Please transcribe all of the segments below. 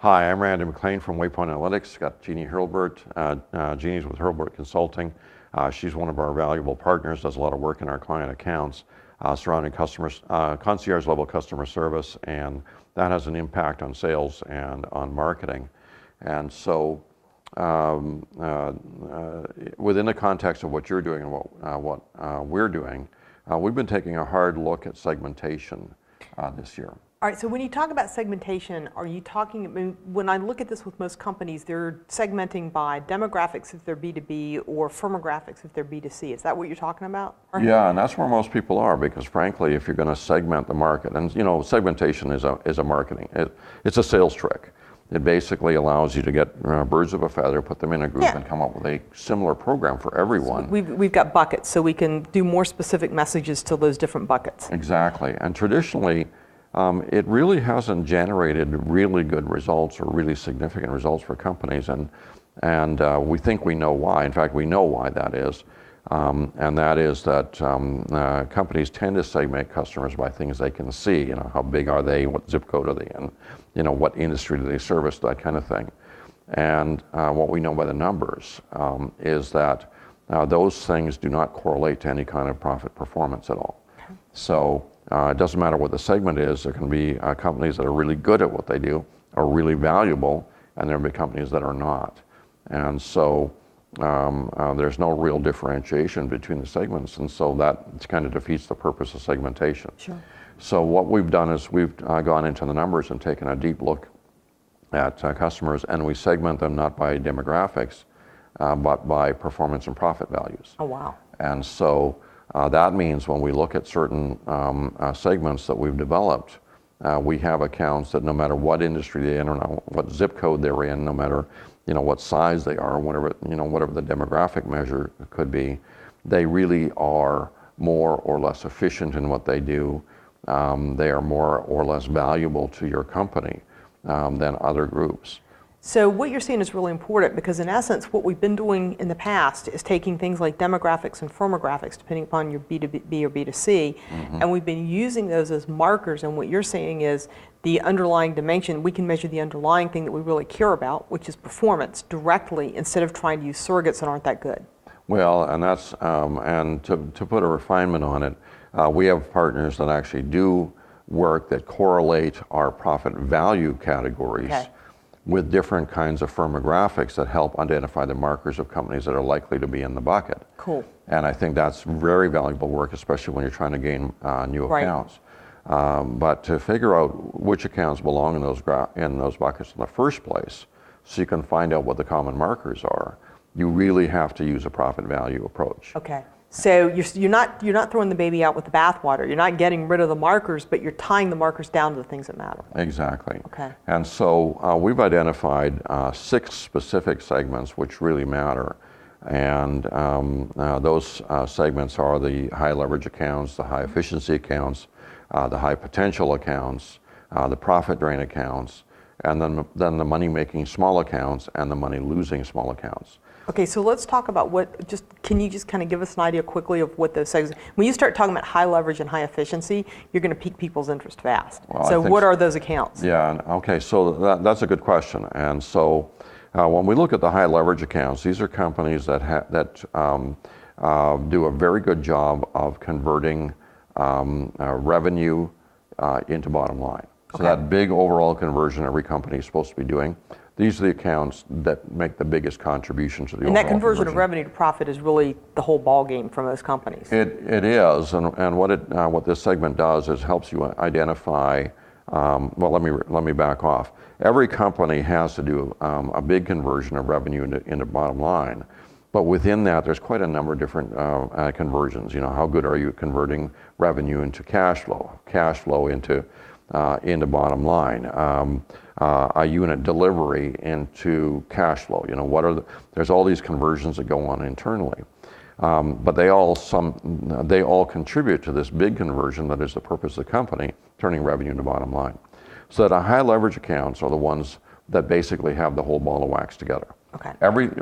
Hi, I'm Randy McLean from Waypoint Analytics. Got Jeannie Hurlbert. Jeannie's with Hurlbert Consulting. She's one of our valuable partners, does a lot of work in our client accounts surrounding customers, concierge level customer service, and that has an impact on sales and on marketing. And so within the context of what you're doing and what we're doing, we've been taking a hard look at segmentation this year. All right, so when you talk about segmentation, are you talking, when I look at this with most companies, they're segmenting by demographics if they're B2B or firmographics if they're B2C. Is that what you're talking about? Yeah, and that's where most people are, because frankly, if you're going to segment the market, and you know, segmentation is a marketing, it's a sales trick. It basically allows you to get birds of a feather, put them in a group, and come up with a similar program for everyone. So we've got buckets, so we can do more specific messages to those different buckets. Exactly, and traditionally, it really hasn't generated really good results or really significant results for companies, and we think we know why. In fact, we know why that is, and that is that companies tend to segment customers by things they can see. You know, how big are they? What zip code are they in? You know, what industry do they service? That kind of thing. And what we know by the numbers is that those things do not correlate to any kind of profit performance at all. Okay. So. It doesn't matter what the segment is. There can be companies that are really good at what they do, are really valuable, and there will be companies that are not. And so there's no real differentiation between the segments, and so that kind of defeats the purpose of segmentation. Sure. So what we've done is we've gone into the numbers and taken a deep look at customers, and we segment them not by demographics, but by performance and profit values. Oh, wow. And so that means when we look at certain segments that we've developed, we have accounts that no matter what industry they're in or what zip code they're in, no matter what size they are, whatever the demographic measure could be, they really are more or less efficient in what they do. They are more or less valuable to your company than other groups. So what you're saying is really important, because in essence what we've been doing in the past is taking things like demographics and firmographics, depending upon your B2B or B2C, and we've been using those as markers, and what you're saying is the underlying dimension, we can measure the underlying thing that we really care about, which is performance, directly, instead of trying to use surrogates that aren't that good. Well, and that's, and to put a refinement on it, we have partners that actually do work that correlate our profit value categories with different kinds of firmographics that help identify the markers of companies that are likely to be in the bucket. Cool. And I think that's very valuable work, especially when you're trying to gain new accounts. But to figure out which accounts belong in those buckets in the first place, so you can find out what the common markers are, you really have to use a profit value approach. Okay. So you're not throwing the baby out with the bathwater. You're not getting rid of the markers, but you're tying the markers down to the things that matter. Exactly. Okay. And so we've identified 6 specific segments which really matter, and those segments are the high leverage accounts, the high efficiency accounts, the high potential accounts, the profit drain accounts, and then the money making small accounts and the money losing small accounts. Okay, so let's talk about can you just kind of give us an idea quickly of what those segments, when you start talking about high leverage and high efficiency, you're going to pique people's interest fast. Well, so what are those accounts? Yeah, okay, so that's a good question. And so when we look at the high leverage accounts, these are companies that do a very good job of converting revenue into bottom line. So that big overall conversion every company is supposed to be doing. These are the accounts that make the biggest contribution to the overall conversion. And that conversion of revenue to profit is really the whole ball game for most companies. It is, and what this segment does is helps you identify. Well, let me back off. Every company has to do a big conversion of revenue into bottom line, but within that, there's quite a number of different conversions. You know, how good are you at converting revenue into cash flow into bottom line? A unit delivery into cash flow. You know, there's all these conversions that go on internally, but they all contribute to this big conversion that is the purpose of the company, turning revenue into bottom line. So that high leverage accounts are the ones that basically have the whole ball of wax together. Okay.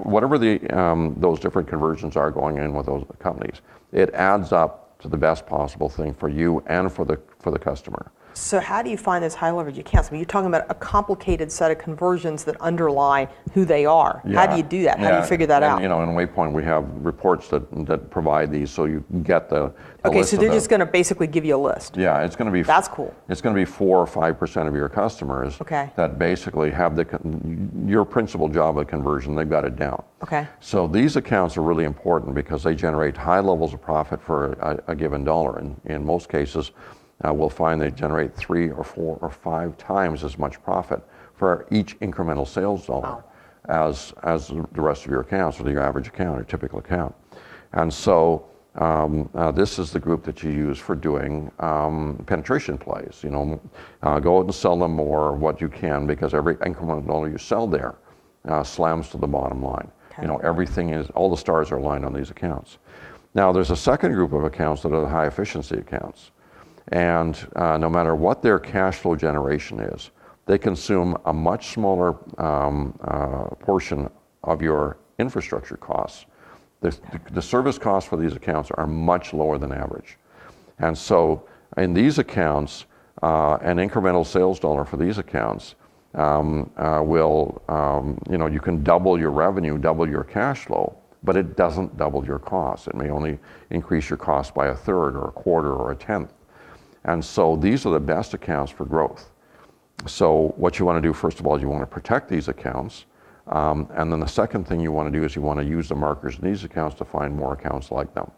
Whatever those different conversions are going in with those companies, it adds up to the best possible thing for you and for the customer. So how do you find those high leverage accounts? I mean, you're talking about a complicated set of conversions that underlie who they are. How do you do that? How do you figure that out? In Waypoint, we have reports that provide these, so you can get the Okay, list so they're just going to basically give you a list. Yeah, it's going to be. That's cool. It's going to be 4 or 5% of your customers that basically have your principal job of conversion. They've got it down. Okay. So these accounts are really important because they generate high levels of profit for a given dollar. And in most cases, we'll find they generate 3 or 4 or 5 times as much profit for each incremental sales dollar as the rest of your accounts, or your average account, or typical account. And so this is the group that you use for doing penetration plays. Go out and sell them more what you can, because every incremental dollar you sell there slams to the bottom line. Okay. All the stars are aligned on these accounts. Now there's a second group of accounts that are the high efficiency accounts. And no matter what their cash flow generation is, they consume a much smaller portion of your infrastructure costs. The service costs for these accounts are much lower than average. And so in these accounts, an incremental sales dollar for these accounts will, you can double your revenue, double your cash flow, but it doesn't double your costs. It may only increase your cost by a third or a quarter or a tenth. And so these are the best accounts for growth. So what you want to do, first of all, is you want to protect these accounts. And then the second thing you want to do is you want to use the markers in these accounts to find more accounts like them.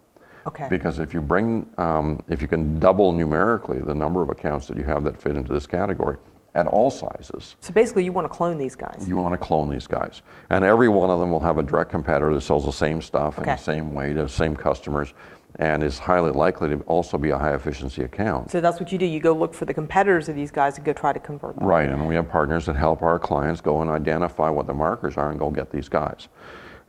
Okay. Because if you can double numerically the number of accounts that you have that fit into this category at all sizes. So basically you want to clone these guys. You want to clone these guys. And every one of them will have a direct competitor that sells the same stuff in the same way to the same customers, and is highly likely to also be a high efficiency account. So that's what you do. You go look for the competitors of these guys and go try to convert them. Right, and we have partners that help our clients go and identify what the markers are and go get these guys.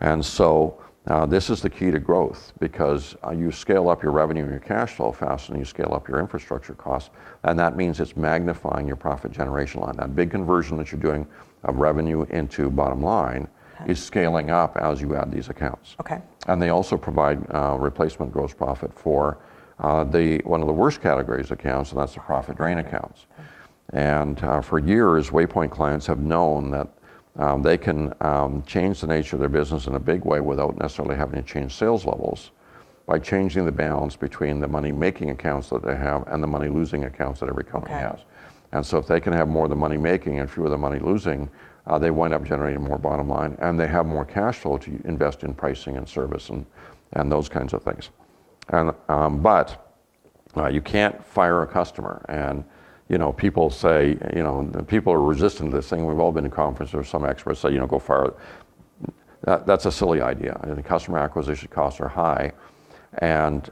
And so this is the key to growth, because you scale up your revenue and your cash flow faster than you scale up your infrastructure costs, and that means it's magnifying your profit generation line. That big conversion that you're doing of revenue into bottom line is scaling up as you add these accounts. Okay. And they also provide replacement gross profit for one of the worst categories of accounts, and that's the profit drain accounts. And for years, Waypoint clients have known that they can change the nature of their business in a big way without necessarily having to change sales levels, by changing the balance between the money-making accounts that they have and the money-losing accounts that every company has. And so if they can have more of the money-making and fewer of the money-losing, they wind up generating more bottom line, and they have more cash flow to invest in pricing and service and those kinds of things. And but you can't fire a customer. And people say, people are resistant to this thing. We've all been to conferences where some experts say, go fire. That's a silly idea. The customer acquisition costs are high, and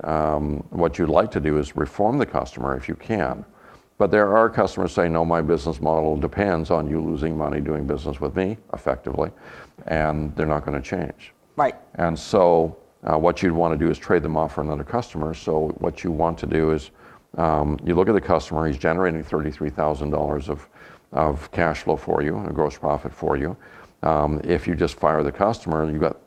what you'd like to do is reform the customer if you can. But there are customers saying, no, my business model depends on you losing money doing business with me effectively, and they're not going to change. Right. And so what you'd want to do is trade them off for another customer. So what you want to do is you look at the customer, he's generating $33,000 of cash flow for you, and a gross profit for you. If you just fire the customer, you've got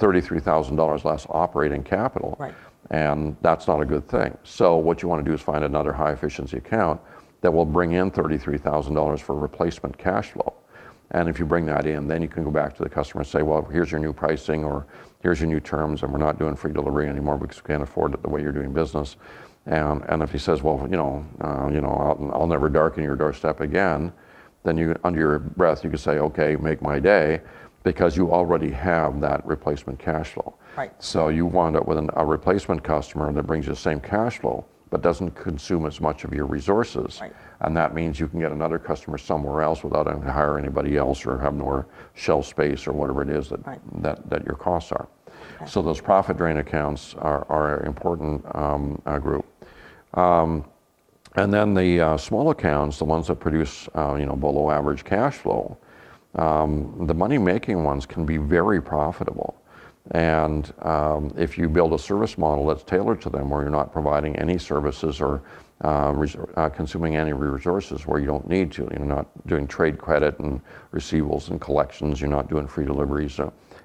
$33,000 less operating capital. Right. And that's not a good thing. So what you want to do is find another high efficiency account that will bring in $33,000 for replacement cash flow. And if you bring that in, then you can go back to the customer and say, well, here's your new pricing, or here's your new terms, and we're not doing free delivery anymore because we can't afford it the way you're doing business. And if he says, well, I'll never darken your doorstep again, then you, under your breath, you can say, okay, make my day, because you already have that replacement cash flow. Right. So you wind up with a replacement customer that brings you the same cash flow, but doesn't consume as much of your resources. Right. And that means you can get another customer somewhere else without having to hire anybody else or have more shelf space or whatever it is that your costs are. Okay. So those profit drain accounts are an important group. And then the small accounts, the ones that produce below average cash flow, the money-making ones can be very profitable. And if you build a service model that's tailored to them, where you're not providing any services or consuming any resources where you don't need to, you're not doing trade credit and receivables and collections, you're not doing free deliveries,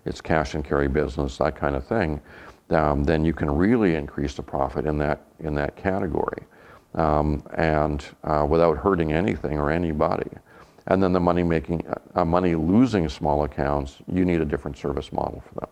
it's cash and carry business, that kind of thing, then you can really increase the profit in that category. and without hurting anything or anybody. And then the money losing small accounts, you need a different service model for them.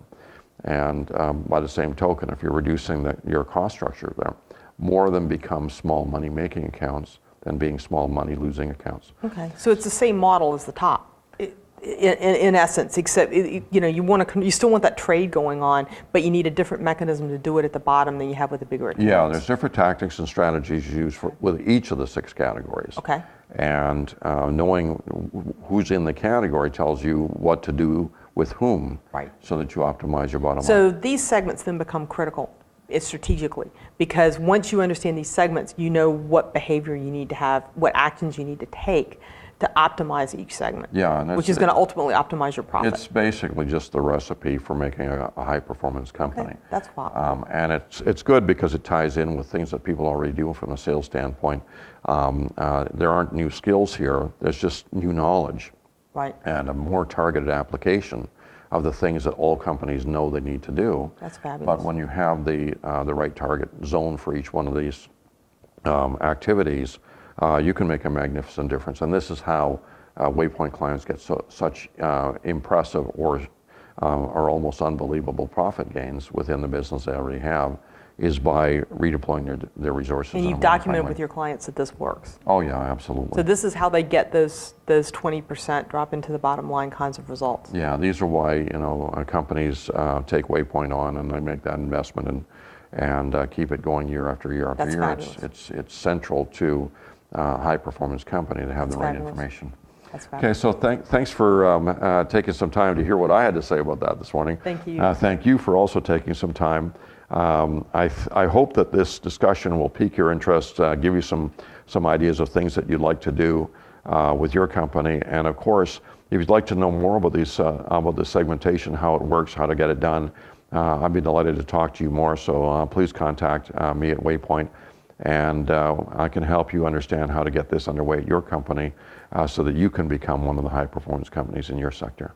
And by the same token, if you're reducing your cost structure there, more of them become small money making accounts than being small money losing accounts. Okay, so it's the same model as the top, in essence, except you still want that trade going on, but you need a different mechanism to do it at the bottom than you have with the bigger accounts. Yeah, there's different tactics and strategies used with each of the 6 categories. Okay. And knowing who's in the category tells you what to do with whom, right, so that you optimize your bottom line. So these segments then become critical strategically, because once you understand these segments, you know what behavior you need to have, what actions you need to take to optimize each segment, which is going to ultimately optimize your profit. It's basically just the recipe for making a high-performance company. Okay, that's fine. And it's good because it ties in with things that people already do from a sales standpoint. There aren't new skills here. There's just new knowledge, right, and a more targeted application of the things that all companies know they need to do. That's fabulous. But when you have the right target zone for each one of these activities, you can make a magnificent difference. And this is how Waypoint clients get such impressive or almost unbelievable profit gains within the business they already have, is by redeploying their resources. And you've documented with your clients that this works. Oh yeah, absolutely. So this is how they get those 20% drop into the bottom line kinds of results. Yeah, these are why companies take Waypoint on and they make that investment and keep it going year after year after year. Fabulous. It's central to high performance company to have the right fabulous. information. That's fabulous. Okay, so thanks for taking some time to hear what I had to say about that this morning. Thank you. Thank you for also taking some time. I hope that this discussion will pique your interest, give you some ideas of things that you'd like to do with your company. And of course, if you'd like to know more about the segmentation, how it works, how to get it done, I'd be delighted to talk to you more. So please contact me at Waypoint, and I can help you understand how to get this underway at your company so that you can become one of the high performance companies in your sector.